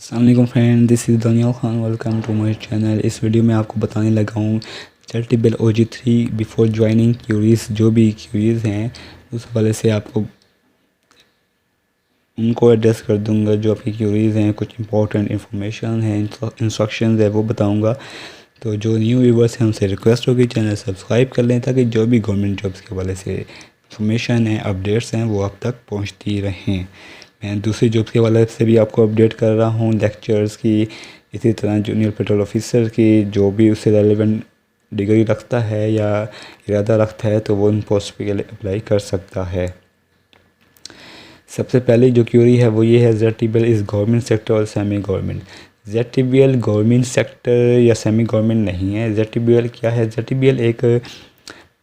अस्सलाम वालेकुम friend, this is Daniyal Khan. Welcome to my channel. इस वीडियो में आपको बताने लगा हूँ चैटिबल OG3 बिफोर ज्वाइनिंग क्यूरीज। जो भी क्यूरीज हैं उस हवाले से आपको उनको एड्रेस कर दूंगा। जो आपकी क्यूरीज हैं, कुछ इंपॉर्टेंट इंफॉर्मेशन है, इंस्ट्रक्शंस है, वो बताऊंगा। तो जो न्यू व्यूवर्स हैं उनसे रिक्वेस्ट होगी चैनल सब्सक्राइब कर लें, ताकि जो भी गवर्नमेंट जॉब्स के हवाले से इंफॉर्मेशन है, अपडेट्स हैं, वो आप तक पहुँचती रहें। मैं दूसरी जॉब्स के हवाले से भी आपको अपडेट कर रहा हूँ, लेक्चर्स की, इसी तरह जूनियर पेट्रोल ऑफिसर की। जो भी उससे रेलेवेंट डिग्री रखता है या इरादा रखता है तो वो उन पोस्ट के लिए अप्लाई कर सकता है। सबसे पहले जो क्यूरी है वो ये है, ZTBL इज़ गवर्नमेंट सेक्टर और semi government. ZTBL government sector या सेमी गवर्नमेंट नहीं है। ZTBL क्या है? ZTBL एक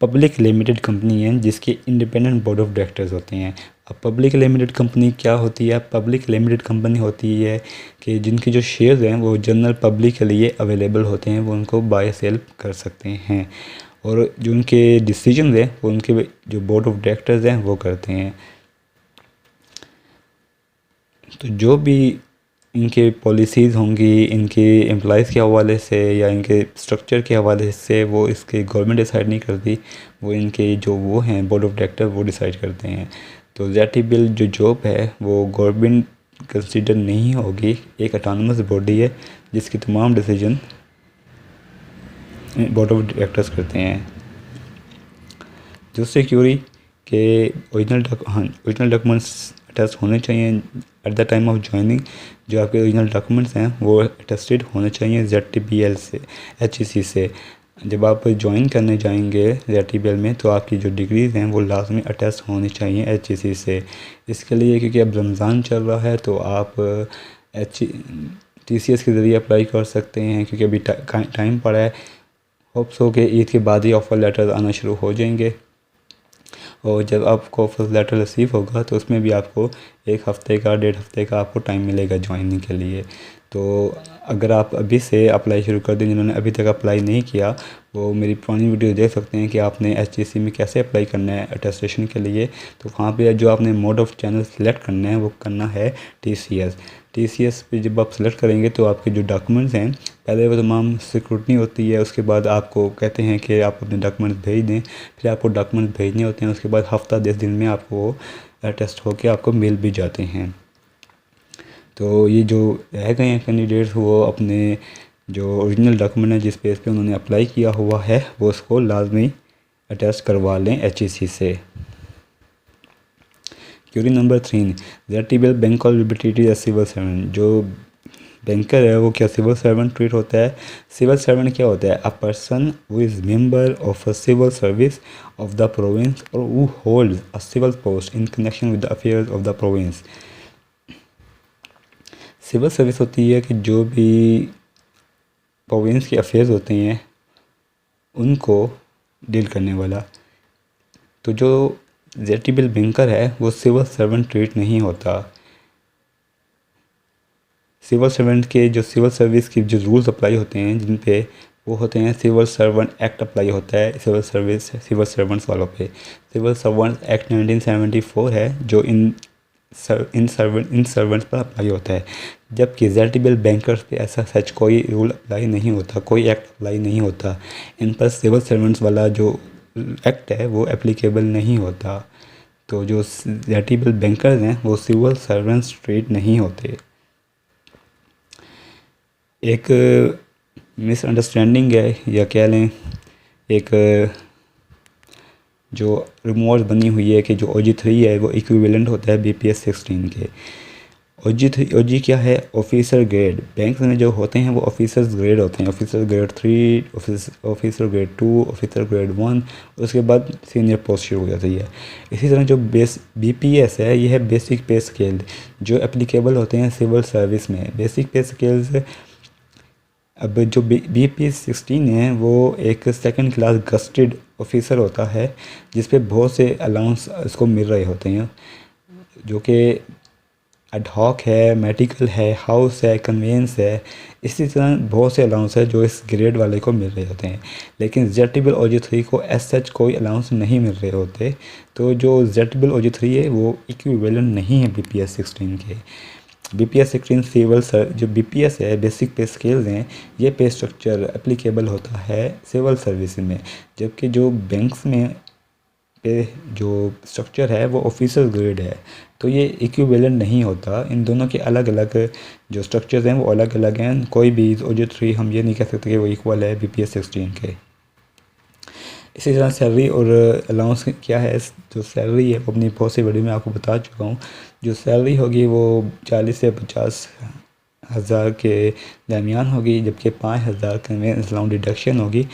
पब्लिक लिमिटेड कंपनी है जिसके इंडिपेंडेंट बोर्ड ऑफ डायरेक्टर्स होते हैं। अब पब्लिक लिमिटेड कंपनी क्या होती है? पब्लिक लिमिटेड कंपनी होती है कि जिनके जो शेयर्स हैं वो जनरल पब्लिक के लिए अवेलेबल होते हैं, वो उनको बाय सेल कर सकते हैं, और जो उनके डिसीजन हैं वो उनके जो बोर्ड ऑफ डायरेक्टर्स हैं वो करते हैं। तो जो भी इनके पॉलिसीज़ होंगी इनके एम्प्लॉइज़ के हवाले से या इनके स्ट्रक्चर के हवाले से, वो इसके गवर्नमेंट डिसाइड नहीं करती, वो इनके जो वो हैं बोर्ड ऑफ डायरेक्टर वो डिसाइड करते हैं। तो ZTBL जो जॉब है वो गवर्नमेंट कंसिडर नहीं होगी, एक ऑटोनमस बॉडी है जिसकी तमाम डिसीजन बोर्ड ऑफ डायरेक्टर्स करते हैं। दूसरी क्यूरी के ओरिजिनल डॉक्यूमेंट्स अटैच होने चाहिए at the time of joining. जो आपके ओरिजिनल डॉक्यूमेंट्स हैं वो अटेस्टेड होने चाहिए ZTBL से, HEC से। जब आप ज्वाइन करने जाएंगे ZTBL में तो आपकी जो डिग्रीज़ हैं वो लाजमी अटैच होनी चाहिए HEC से। इसके लिए क्योंकि अब रमज़ान चल रहा है तो आप TCS के ज़रिए अप्लाई कर सकते हैं, क्योंकि अभी टाइम पड़ा है। होप्स हो कि ईद के बाद ही ऑफ़र लेटर आना शुरू हो जाएंगे, और जब आपको ऑफर लेटर रिसीव होगा तो उसमें भी आपको एक हफ़्ते का 1.5 हफ्ते का आपको टाइम मिलेगा ज्वाइनिंग के लिए। तो अगर आप अभी से अप्लाई शुरू कर दें, जिन्होंने अभी तक अप्लाई नहीं किया वो मेरी पुरानी वीडियो देख सकते हैं कि आपने HEC में कैसे अप्लाई करना है अटेस्टेशन के लिए। तो वहाँ पे जो आपने मोड ऑफ चैनल सेलेक्ट करना है वो करना है TCS पे। जब आप सेलेक्ट करेंगे तो आपके जो डॉक्यूमेंट्स हैं, पहले वो तमाम सिक्योरिटी होती है, उसके बाद आपको कहते हैं कि आप अपने डॉक्यूमेंट्स भेज दें, फिर आपको डॉक्यूमेंट्स भेजने होते हैं, उसके बाद हफ्ता 10 दिन में आपको टेस्ट होकर आपको मिल भी जाते हैं। तो ये जो रह गए हैं कैंडिडेट्स वो अपने जो ओरिजिनल डॉक्यूमेंट है जिस पेज पे उन्होंने अप्लाई किया हुआ है वो उसको लाजमी अटैच करवा लें HEC से। क्यूरी नंबर 3, ZTBL बैंक और ट्रीटेड एज सिविल सर्वेंट। जो बैंकर है वो क्या सिविल सर्वेंट ट्रीट होता है? सिविल सर्वेंट क्या होता है? A person who is member of a civil service of the province और who holds a civil post in connection with the affairs of the province. Civil service होती है कि जो भी प्रोविंस के अफेयर्स होते हैं उनको डील करने वाला। तो जो ZTBL बैंकर है वो सिविल सर्वेंट ट्रीट नहीं होता। सिविल सर्वेंट के जो सिविल सर्विस की जो रूल्स अप्लाई होते हैं जिन पे वो होते हैं, सिविल सर्वेंट एक्ट अप्लाई होता है सिविल सर्वेंट्स वालों पे। सिविल सर्वेंट एक्ट 1974 है जो इन सर्वेंट्स पर अप्लाई होता है, जबकि ZTBL बैंकर्स पे ऐसा सच कोई रूल अप्लाई नहीं होता, कोई एक्ट अप्लाई नहीं होता। इन पर सिविल सर्वेंट्स वाला जो एक्ट है वो एप्लीकेबल नहीं होता। तो जो ZTBL बैंकर्स हैं वो सिविल सर्वेंट्स ट्रीट नहीं होते। एक मिसअंडरस्टैंडिंग है या कह लें एक जो रिमोर्स बनी हुई है कि जो OG3 है वो इक्विवेलेंट होता है BPS 16 के। OG क्या है? Officer grade. बैंक में जो होते हैं वो ऑफिसर्स ग्रेड होते हैं, officer grade 3, officer grade 2, officer grade 1, उसके बाद सीनियर पोस्ट शुरू हो जाती है। इसी तरह जो BPS है ये है बेसिक पे स्केल, जो एप्लीकेबल होते हैं सिविल सर्विस में। बेसिक पे स्केल्स, अब जो BPS 16 है वो एक सेकंड क्लास गस्टेड ऑफिसर होता है जिस पे बहुत से अलाउंस इसको मिल रहे होते हैं, जो कि एडहॉक है, मेडिकल है, हाउस है, कन्वेंस है, इसी तरह बहुत से अलाउंस है जो इस ग्रेड वाले को मिल रहे होते हैं। लेकिन ZTBL OG3 को एज सच कोई अलाउंस नहीं मिल रहे होते। तो जो ZTBL OG3 है वो इक्विवेलेंट नहीं है BPS 16 के। BPS 16 सिविल जो BPS है, बेसिक पे स्केल्स हैं, ये पे स्ट्रक्चर एप्लीकेबल होता है सिविल सर्विस में, जबकि जो बैंक्स में पे जो स्ट्रक्चर है वो ऑफिसर ग्रेड है। तो ये इक्विवेलेंट नहीं होता, इन दोनों के अलग अलग जो स्ट्रक्चर्स हैं वो अलग अलग हैं। कोई भी OJ3 हम ये नहीं कह सकते कि वो इक्वल है BPS 16 के। इसी तरह सैलरी और अलाउंस क्या है, जो सैलरी है वो अपनी बहुत सी वीडियो में आपको बता चुका हूँ। जो सैलरी होगी वो 40 से 50 हज़ार के दरमियान होगी, जबकि 5,000 कन्वेंस अलाउंस डिडक्शन होगी।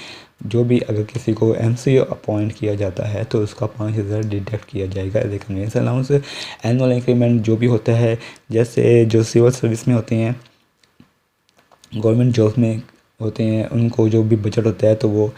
जो भी अगर किसी को MCO अपॉइंट किया जाता है तो उसका 5,000 डिडक्ट किया जाएगा as a conveyance allowance. Annual increment जो भी होता है, जैसे जो सिविल सर्विस में होते हैं, गवर्नमेंट जॉब में होते हैं, उनको जो भी बजट होता है तो वो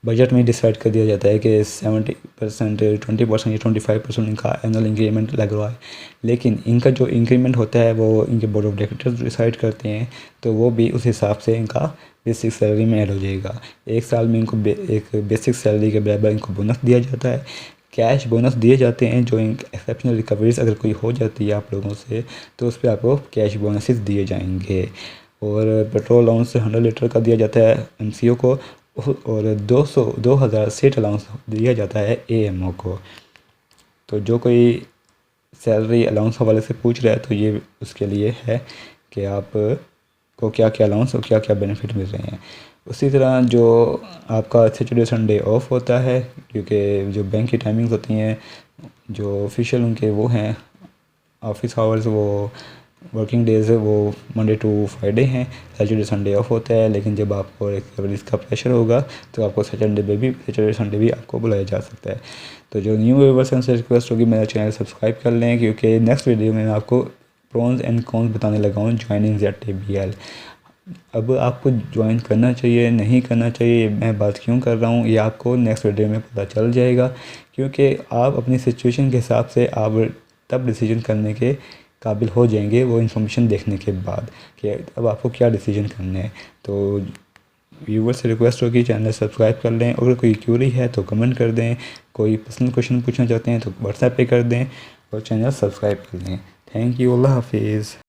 बजट में डिसाइड कर दिया जाता है कि 70%, 20% या 25% इनका एनुअल इंक्रीमेंट लग रहा है। लेकिन इनका जो इंक्रीमेंट होता है वो इनके बोर्ड ऑफ डायरेक्टर्स डिसाइड करते हैं, तो वो भी उस हिसाब से इनका बेसिक सैलरी में ऐड हो जाएगा। एक साल में इनको एक बेसिक सैलरी के बराबर इनको बोनस दिया जाता है, कैश बोनस दिए जाते हैं। जो एक्सेप्शनल रिकवरीज अगर कोई हो जाती है आप लोगों से, तो उस पर आपको कैश बोनसेस दिए जाएंगे। और पेट्रोल अलाउंस 100 लीटर का दिया जाता है MCO को, और 2,000 सीट अलाउंस दिया जाता है AMO को। तो जो कोई सैलरी अलाउंस हवाले से पूछ रहा है तो ये उसके लिए है कि आप को क्या क्या अलाउंस और क्या क्या बेनिफिट मिल रहे हैं। उसी तरह जो आपका सैटरडे संडे ऑफ होता है, क्योंकि जो बैंक की टाइमिंग्स होती हैं, जो ऑफिशियल उनके वो हैं ऑफिस आवर्स, वो वर्किंग डेज़ है वो मंडे टू फ्राइडे हैं, सैटरडे संडे ऑफ होता है। लेकिन जब आपको इसका प्रेशर होगा तो आपको सैटरडे संडे भी आपको बुलाया जा सकता है। तो जो न्यू व्यूअर्स हैं उनसे रिक्वेस्ट होगी मेरा चैनल सब्सक्राइब कर लें, क्योंकि नेक्स्ट वीडियो में मैं आपको प्रोन्स एंड कॉन्स बताने लगा हूँ ज्वाइनिंग ZTBL। अब आपको ज्वाइन करना चाहिए नहीं करना चाहिए, मैं बात क्यों कर रहा हूँ ये आपको नेक्स्ट वीडियो में पता चल जाएगा, क्योंकि आप अपनी सिचुएशन के हिसाब से आप तब डिसीजन करने के काबिल हो जाएंगे वो इन्फॉर्मेशन देखने के बाद कि अब आपको क्या डिसीजन करना है। तो व्यूवर से रिक्वेस्ट होगी चैनल सब्सक्राइब कर लें, अगर कोई क्यूरी है तो कमेंट कर दें, कोई पर्सनल क्वेश्चन पूछना चाहते हैं तो व्हाट्सएप पे कर दें, और चैनल सब्सक्राइब कर लें। थैंक यू, अल्लाह हाफिज़।